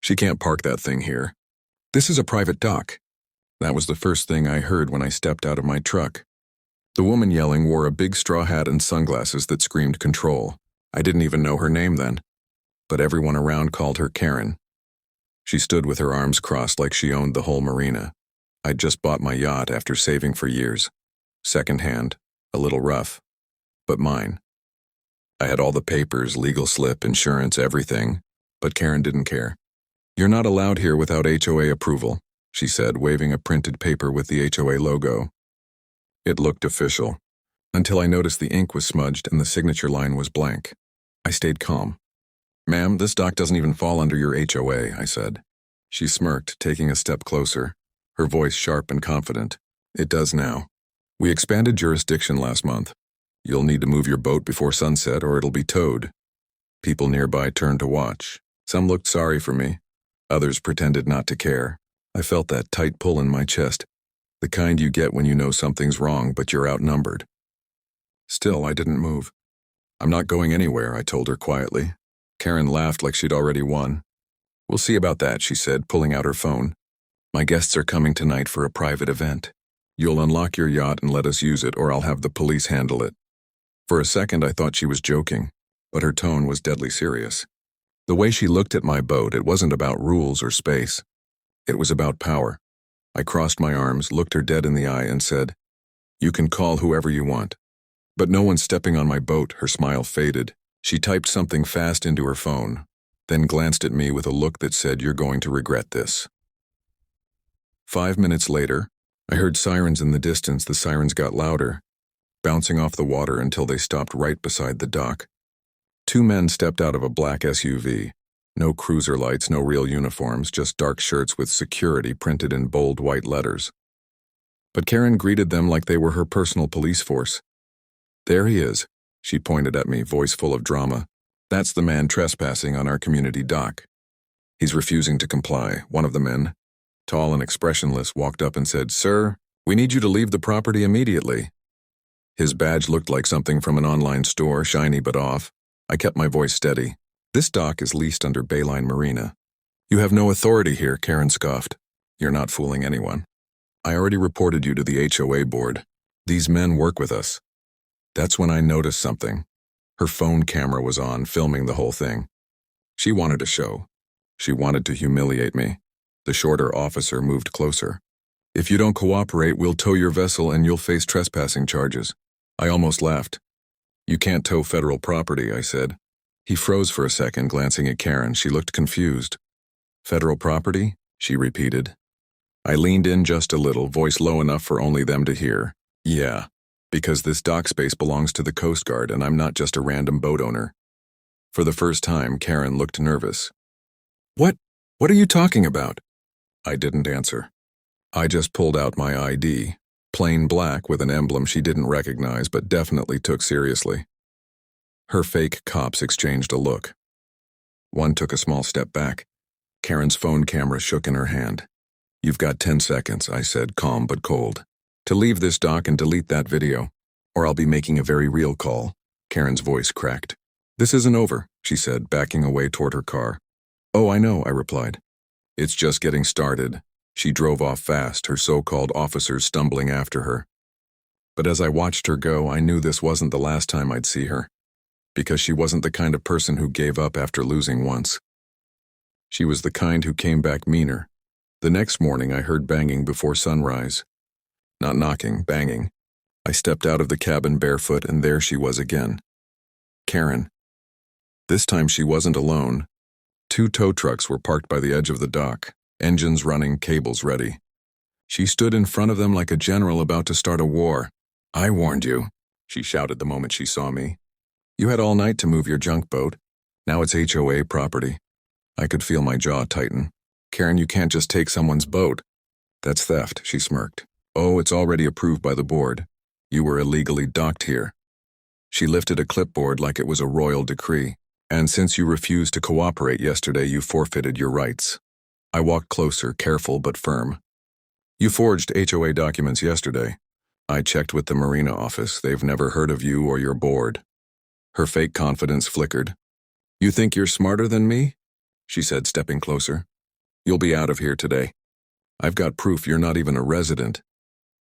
She can't park that thing here. This is a private dock. That was the first thing I heard when I stepped out of my truck. The woman yelling wore a big straw hat and sunglasses that screamed control. I didn't even know her name then, but everyone around called her Karen. She stood with her arms crossed like she owned the whole marina. I'd just bought my yacht after saving for years. Second-hand, a little rough, but mine. I had all the papers, legal slip, insurance, everything, but Karen didn't care. "You're not allowed here without HOA approval," she said, waving a printed paper with the HOA logo. It looked official, until I noticed the ink was smudged and the signature line was blank. I stayed calm. "Ma'am, this dock doesn't even fall under your HOA," I said. She smirked, taking a step closer, her voice sharp and confident. "It does now. We expanded jurisdiction last month. You'll need to move your boat before sunset or it'll be towed." People nearby turned to watch. Some looked sorry for me. Others pretended not to care. I felt that tight pull in my chest, the kind you get when you know something's wrong but you're outnumbered. Still, I didn't move. "I'm not going anywhere," I told her quietly. Karen laughed like she'd already won. "We'll see about that," she said, pulling out her phone. "My guests are coming tonight for a private event. You'll unlock your yacht and let us use it, or I'll have the police handle it." For a second, I thought she was joking, but her tone was deadly serious. The way she looked at my boat, it wasn't about rules or space. It was about power. I crossed my arms, looked her dead in the eye, and said, "You can call whoever you want. But no one's stepping on my boat." Her smile faded. She typed something fast into her phone, then glanced at me with a look that said, "You're going to regret this." 5 minutes later, I heard sirens in the distance. The sirens got louder, bouncing off the water until they stopped right beside the dock. 2 men stepped out of a black SUV. No cruiser lights, no real uniforms, just dark shirts with security printed in bold white letters. But Karen greeted them like they were her personal police force. "There he is," she pointed at me, voice full of drama. "That's the man trespassing on our community dock. He's refusing to comply." One of the men, tall and expressionless, walked up and said, "Sir, we need you to leave the property immediately." His badge looked like something from an online store, shiny but off. I kept my voice steady. "This dock is leased under Bayline Marina." "You have no authority here," Karen scoffed. "You're not fooling anyone. I already reported you to the HOA board. These men work with us." That's when I noticed something. Her phone camera was on, filming the whole thing. She wanted a show. She wanted to humiliate me. The shorter officer moved closer. "If you don't cooperate, we'll tow your vessel and you'll face trespassing charges." I almost laughed. "You can't tow federal property," I said. He froze for a second, glancing at Karen. She looked confused. "Federal property?" she repeated. I leaned in just a little, voice low enough for only them to hear. "Yeah, because this dock space belongs to the Coast Guard and I'm not just a random boat owner." For the first time, Karen looked nervous. What are you talking about?" I didn't answer. I just pulled out my ID, plain black with an emblem she didn't recognize but definitely took seriously. Her fake cops exchanged a look. One took a small step back. Karen's phone camera shook in her hand. "You've got 10 seconds, I said, calm but cold, "to leave this dock and delete that video, or I'll be making a very real call." Karen's voice cracked. "This isn't over," she said, backing away toward her car. "Oh, I know," I replied. "It's just getting started." She drove off fast, her so-called officers stumbling after her. But as I watched her go, I knew this wasn't the last time I'd see her, because she wasn't the kind of person who gave up after losing once. She was the kind who came back meaner. The next morning I heard banging before sunrise. Not knocking, banging. I stepped out of the cabin barefoot and there she was again. Karen. This time she wasn't alone. 2 tow trucks were parked by the edge of the dock, engines running, cables ready. She stood in front of them like a general about to start a war. "I warned you," she shouted the moment she saw me. "You had all night to move your junk boat. Now it's HOA property." I could feel my jaw tighten. "Karen, you can't just take someone's boat." "That's theft," she smirked. "Oh, it's already approved by the board. You were illegally docked here." She lifted a clipboard like it was a royal decree. "And since you refused to cooperate yesterday, you forfeited your rights." I walked closer, careful but firm. "You forged HOA documents yesterday. I checked with the marina office. They've never heard of you or your board." Her fake confidence flickered. "You think you're smarter than me?" she said, stepping closer. You'll be out of here today. I've got proof you're not even a resident.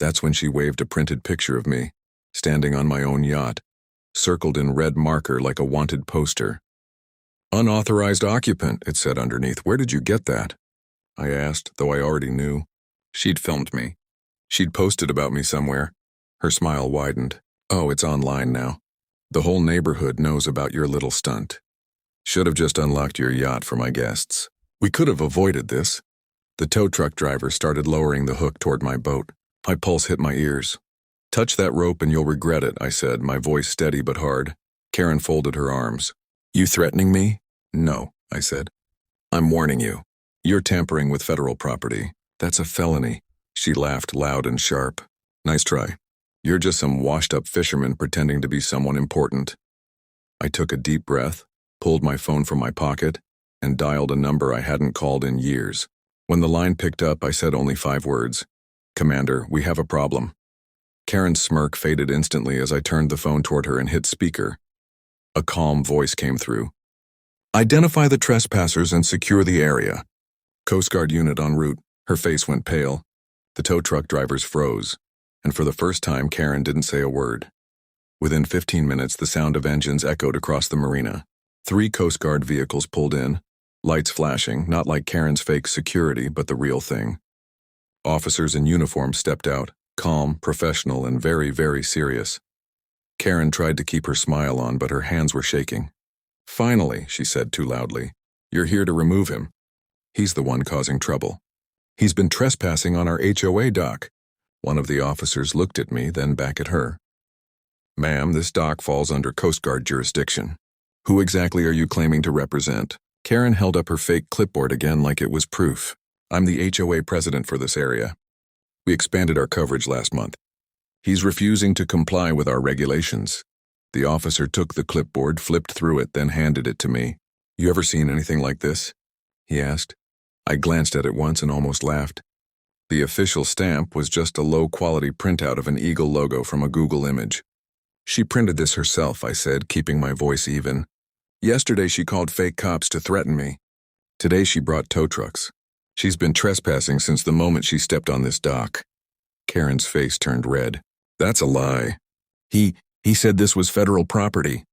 That's when she waved a printed picture of me, standing on my own yacht, circled in red marker like a wanted poster. Unauthorized occupant, it said underneath. Where did you get that? I asked, though I already knew. She'd filmed me. She'd posted about me somewhere. Her smile widened. Oh, it's online now. The whole neighborhood knows about your little stunt. Should have just unlocked your yacht for my guests. We could have avoided this. The tow truck driver started lowering the hook toward my boat. My pulse hit my ears. Touch that rope and you'll regret it, I said, my voice steady but hard. Karen folded her arms. You threatening me? No, I said. I'm warning you. You're tampering with federal property. That's a felony. She laughed loud and sharp. Nice try. You're just some washed-up fisherman pretending to be someone important. I took a deep breath, pulled my phone from my pocket, and dialed a number I hadn't called in years. When the line picked up, I said only 5 words. Commander, we have a problem. Karen's smirk faded instantly as I turned the phone toward her and hit speaker. A calm voice came through. Identify the trespassers and secure the area. Coast Guard unit en route. Her face went pale. The tow truck drivers froze, and for the first time, Karen didn't say a word. Within 15 minutes, the sound of engines echoed across the marina. 3 Coast Guard vehicles pulled in, lights flashing, not like Karen's fake security, but the real thing. Officers in uniform stepped out, calm, professional, and very, very serious. Karen tried to keep her smile on, but her hands were shaking. Finally, she said too loudly, you're here to remove him. He's the one causing trouble. He's been trespassing on our HOA dock. One of the officers looked at me, then back at her. Ma'am, this dock falls under Coast Guard jurisdiction. Who exactly are you claiming to represent? Karen held up her fake clipboard again like it was proof. I'm the HOA president for this area. We expanded our coverage last month. He's refusing to comply with our regulations. The officer took the clipboard, flipped through it, then handed it to me. You ever seen anything like this? He asked. I glanced at it once and almost laughed. The official stamp was just a low-quality printout of an eagle logo from a Google image. She printed this herself, I said, keeping my voice even. Yesterday she called fake cops to threaten me. Today she brought tow trucks. She's been trespassing since the moment she stepped on this dock. Karen's face turned red. That's a lie. He said this was federal property.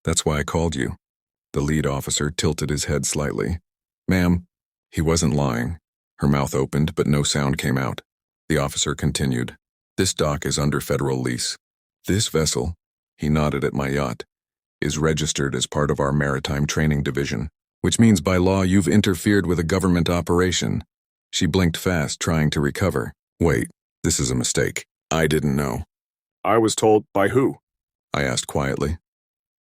That's why I called you. The lead officer tilted his head slightly. Ma'am, he wasn't lying. Her mouth opened, but no sound came out. The officer continued. This dock is under federal lease. This vessel, he nodded at my yacht, is registered as part of our maritime training division, which means by law you've interfered with a government operation. She blinked fast, trying to recover. Wait, this is a mistake. I didn't know. I was told by who? I asked quietly.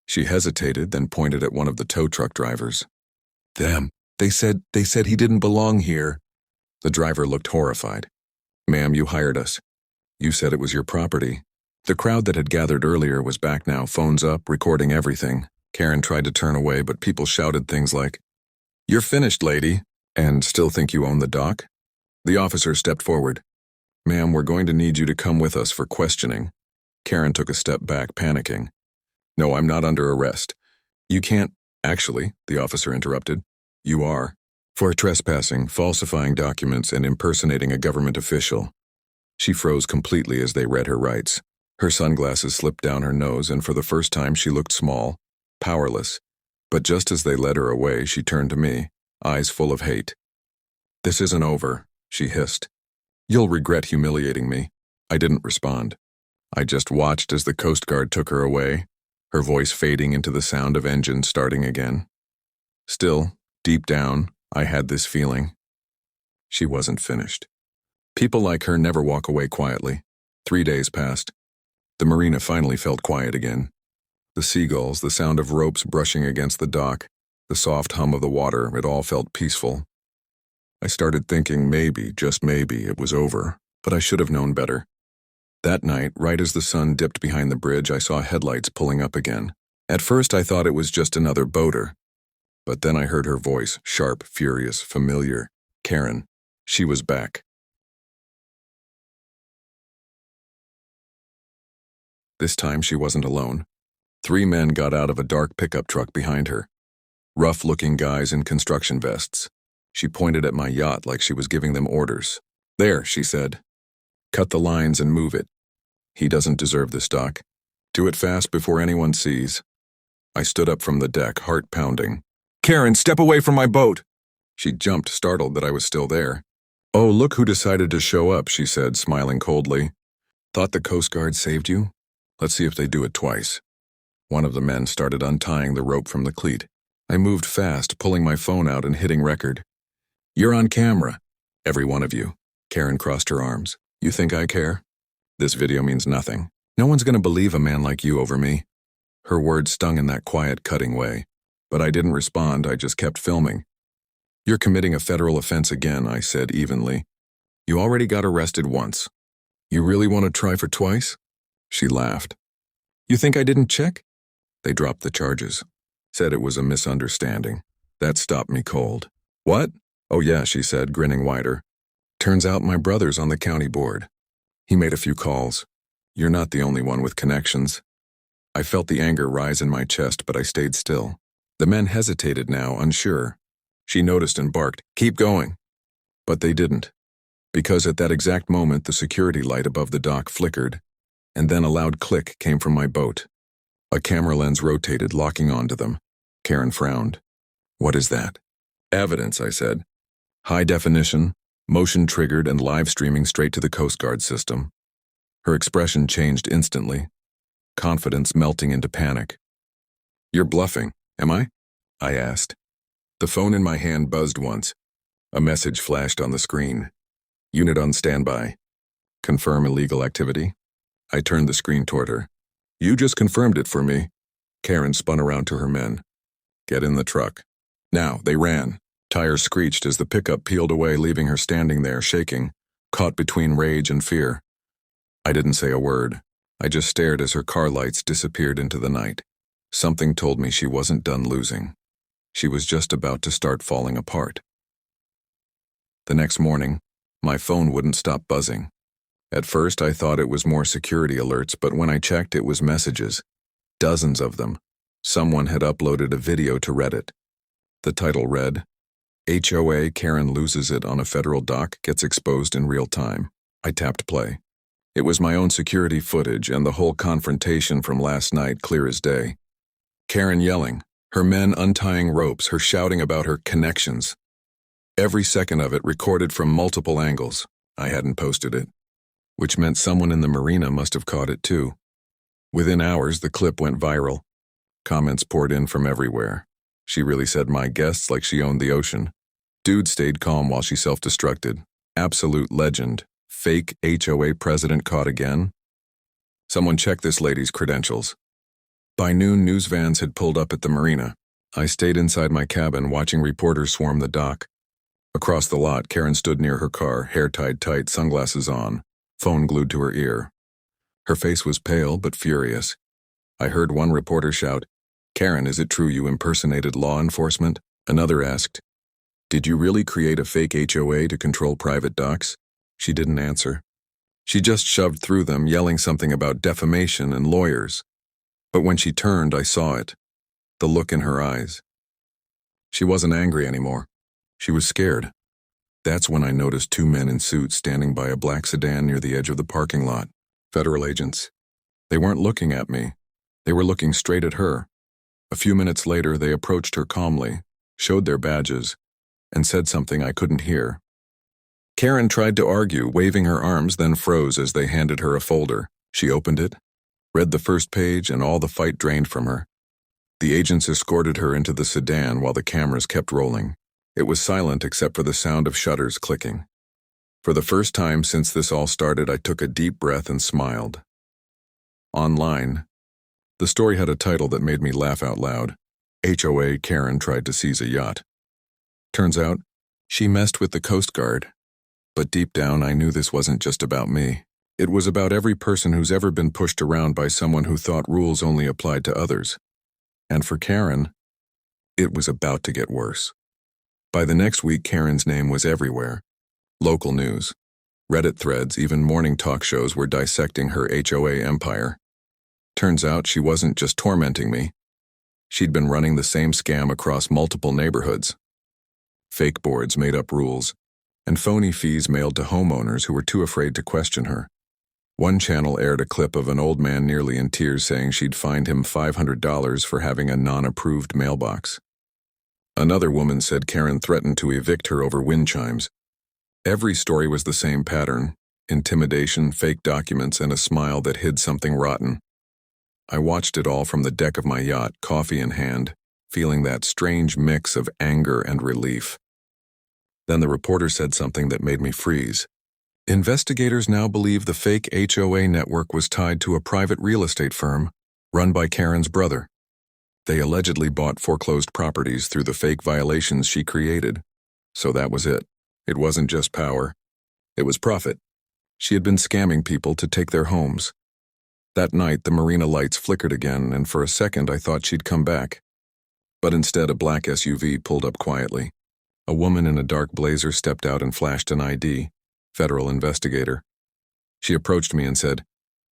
She hesitated, then pointed at one of the tow truck drivers. Them. They said he didn't belong here. The driver looked horrified. Ma'am, you hired us. You said it was your property. The crowd that had gathered earlier was back now, phones up, recording everything. Karen tried to turn away, but people shouted things like, You're finished, lady, and still think you own the dock? The officer stepped forward. Ma'am, we're going to need you to come with us for questioning. Karen took a step back, panicking. No, I'm not under arrest. You can't. Actually, the officer interrupted. You are. For trespassing, falsifying documents, and impersonating a government official. She froze completely as they read her rights. Her sunglasses slipped down her nose, and for the first time she looked small, powerless. But just as they led her away, she turned to me, eyes full of hate. This isn't over, she hissed. You'll regret humiliating me. I didn't respond. I just watched as the Coast Guard took her away, her voice fading into the sound of engines starting again. Still, deep down, I had this feeling. She wasn't finished. People like her never walk away quietly. 3 days passed. The marina finally felt quiet again. The seagulls, the sound of ropes brushing against the dock, the soft hum of the water, it all felt peaceful. I started thinking maybe, just maybe, it was over, but I should have known better. That night, right as the sun dipped behind the bridge, I saw headlights pulling up again. At first, I thought it was just another boater. But then I heard her voice, sharp, furious, familiar. Karen. She was back. This time she wasn't alone. 3 men got out of a dark pickup truck behind her. Rough-looking guys in construction vests. She pointed at my yacht like she was giving them orders. "There," she said. "Cut the lines and move it. He doesn't deserve this dock. Do it fast before anyone sees." I stood up from the deck, heart pounding. "Karen, step away from my boat!" She jumped, startled that I was still there. "Oh, look who decided to show up," she said, smiling coldly. "Thought the Coast Guard saved you? Let's see if they do it twice." One of the men started untying the rope from the cleat. I moved fast, pulling my phone out and hitting record. "You're on camera. Every one of you." Karen crossed her arms. "You think I care? This video means nothing. No one's going to believe a man like you over me." Her words stung in that quiet, cutting way. But I didn't respond, I just kept filming. "You're committing a federal offense again," I said evenly. "You already got arrested once. You really want to try for twice?" She laughed. "You think I didn't check?" They dropped the charges. Said it was a misunderstanding. That stopped me cold. "What?" "Oh yeah," she said, grinning wider. "Turns out my brother's on the county board. He made a few calls. You're not the only one with connections." I felt the anger rise in my chest, but I stayed still. The men hesitated now, unsure. She noticed and barked, "Keep going." But they didn't. Because at that exact moment the security light above the dock flickered, and then a loud click came from my boat. A camera lens rotated, locking onto them. Karen frowned. "What is that?" "Evidence," I said. "High definition, motion triggered and live streaming straight to the Coast Guard system." Her expression changed instantly, confidence melting into panic. "You're bluffing, am I?" I asked. The phone in my hand buzzed once. A message flashed on the screen. "Unit on standby. Confirm illegal activity." I turned the screen toward her. "You just confirmed it for me." Karen spun around to her men. "Get in the truck." Now, they ran. Tires screeched as the pickup peeled away, leaving her standing there, shaking, caught between rage and fear. I didn't say a word. I just stared as her car lights disappeared into the night. Something told me she wasn't done losing. She was just about to start falling apart. The next morning, my phone wouldn't stop buzzing. At first, I thought it was more security alerts, but when I checked, it was messages. Dozens of them. Someone had uploaded a video to Reddit. The title read, "HOA Karen loses it on a federal dock, gets exposed in real time." I tapped play. It was my own security footage and the whole confrontation from last night, clear as day. Karen yelling, her men untying ropes, her shouting about her connections. Every second of it recorded from multiple angles. I hadn't posted it, which meant someone in the marina must have caught it too. Within hours, the clip went viral. Comments poured in from everywhere. She really said my guests like she owned the ocean. Dude stayed calm while she self-destructed. Absolute legend. Fake HOA president caught again. Someone check this lady's credentials. By noon, news vans had pulled up at the marina. I stayed inside my cabin watching reporters swarm the dock. Across the lot, Karen stood near her car, hair tied tight, sunglasses on, phone glued to her ear. Her face was pale but furious. I heard one reporter shout, "Karen, is it true you impersonated law enforcement?" Another asked, "Did you really create a fake HOA to control private docks?" She didn't answer. She just shoved through them, yelling something about defamation and lawyers. But when she turned, I saw it. The look in her eyes. She wasn't angry anymore. She was scared. That's when I noticed two men in suits standing by a black sedan near the edge of the parking lot. Federal agents. They weren't looking at me. They were looking straight at her. A few minutes later, they approached her calmly, showed their badges, and said something I couldn't hear. Karen tried to argue, waving her arms, then froze as they handed her a folder. She opened it, read the first page, and all the fight drained from her. The agents escorted her into the sedan while the cameras kept rolling. It was silent except for the sound of shutters clicking. For the first time since this all started, I took a deep breath and smiled. Online, the story had a title that made me laugh out loud. HOA Karen tried to seize a yacht. Turns out, she messed with the Coast Guard. But deep down, I knew this wasn't just about me. It was about every person who's ever been pushed around by someone who thought rules only applied to others. And for Karen, it was about to get worse. By the next week, Karen's name was everywhere. Local news, Reddit threads, even morning talk shows were dissecting her HOA empire. Turns out she wasn't just tormenting me. She'd been running the same scam across multiple neighborhoods. fake boards made up rules, and phony fees mailed to homeowners who were too afraid to question her. One channel aired a clip of an old man nearly in tears saying she'd fined him $500 for having a non-approved mailbox. Another woman said Karen threatened to evict her over wind chimes. Every story was the same pattern: intimidation, fake documents, and a smile that hid something rotten. I watched it all from the deck of my yacht, coffee in hand, feeling that strange mix of anger and relief. Then the reporter said something that made me freeze. Investigators now believe the fake HOA network was tied to a private real estate firm run by Karen's brother. They allegedly bought foreclosed properties through the fake violations she created. So that was it. It wasn't just power. It was profit. She had been scamming people to take their homes. That night, the marina lights flickered again, and for a second I thought she'd come back. But instead, a black SUV pulled up quietly. A woman in a dark blazer stepped out and flashed an ID. Federal investigator. She approached me and said,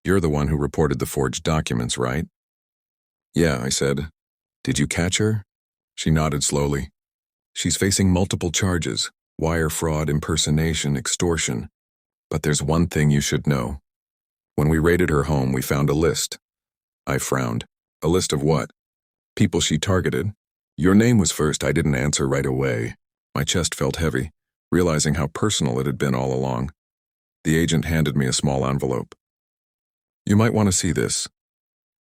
"You're the one who reported the forged documents, right?" "Yeah," I said. "Did you catch her?" She nodded slowly. "She's facing multiple charges: wire fraud, impersonation, extortion. But there's one thing you should know. When we raided her home, we found a list." I frowned. "A list of what?" "People she targeted. Your name was first." I didn't answer right away. My chest felt heavy, realizing how personal it had been all along. The agent handed me a small envelope. "You might want to see this."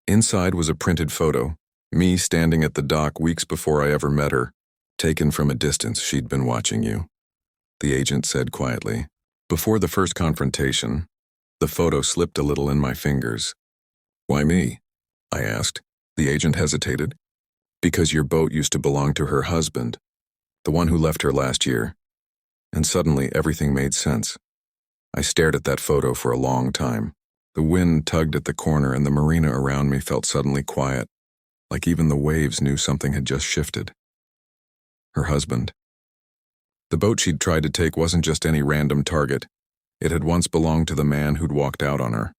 Inside was a printed photo, me standing at the dock weeks before I ever met her, taken from a distance. "She'd been watching you," the agent said quietly. Before the first confrontation, the photo slipped a little in my fingers. "Why me?" I asked. The agent hesitated. "Because your boat used to belong to her husband, the one who left her last year." And suddenly everything made sense. I stared at that photo for a long time. The wind tugged at the corner and the marina around me felt suddenly quiet, like even the waves knew something had just shifted. Her husband. The boat she'd tried to take wasn't just any random target. It had once belonged to the man who'd walked out on her.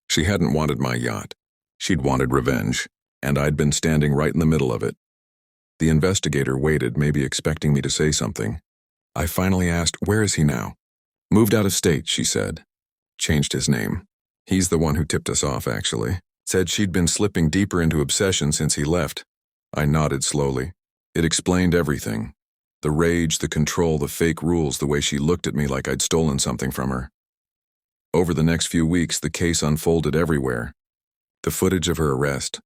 She hadn't wanted my yacht. She'd wanted revenge, and I'd been standing right in the middle of it. The investigator waited, maybe expecting me to say something. I finally asked, "Where is he now?" "Moved out of state," she said. "Changed his name. He's the one who tipped us off, actually. Said she'd been slipping deeper into obsession since he left." I nodded slowly. It explained everything. The rage, the control, the fake rules, the way she looked at me like I'd stolen something from her. Over the next few weeks, the case unfolded everywhere. The footage of her arrest,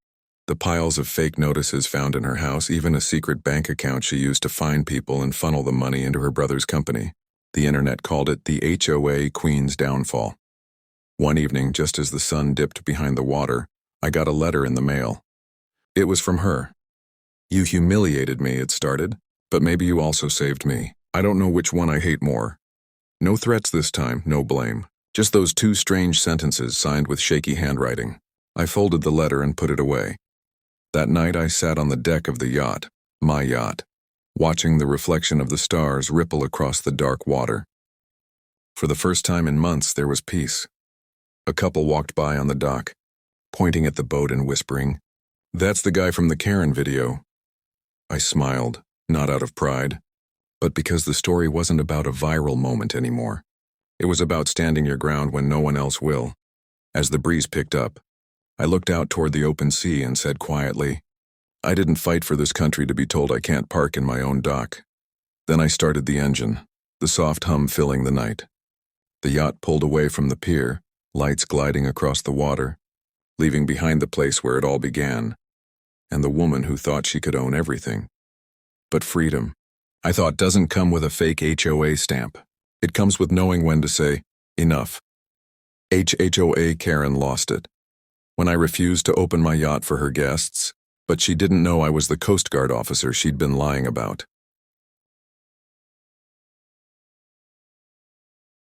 the piles of fake notices found in her house, even a secret bank account she used to find people and funnel the money into her brother's company. The internet called it the HOA Queen's downfall. One evening, just as the sun dipped behind the water, I got a letter in the mail. It was from her. "You humiliated me," it started, "but maybe you also saved me. I don't know which one I hate more." No threats this time, no blame. Just those two strange sentences signed with shaky handwriting. I folded the letter and put it away. That night I sat on the deck of the yacht, my yacht, watching the reflection of the stars ripple across the dark water. For the first time in months, there was peace. A couple walked by on the dock, pointing at the boat and whispering, "That's the guy from the Karen video." I smiled, not out of pride, but because the story wasn't about a viral moment anymore. It was about standing your ground when no one else will. As the breeze picked up, I looked out toward the open sea and said quietly, "I didn't fight for this country to be told I can't park in my own dock." Then I started the engine, the soft hum filling the night. The yacht pulled away from the pier, lights gliding across the water, leaving behind the place where it all began, and the woman who thought she could own everything. But freedom, I thought, doesn't come with a fake HOA stamp. It comes with knowing when to say, enough. HOA Karen lost it. When I refused to open my yacht for her guests, but she didn't know I was the Coast Guard officer she'd been lying about.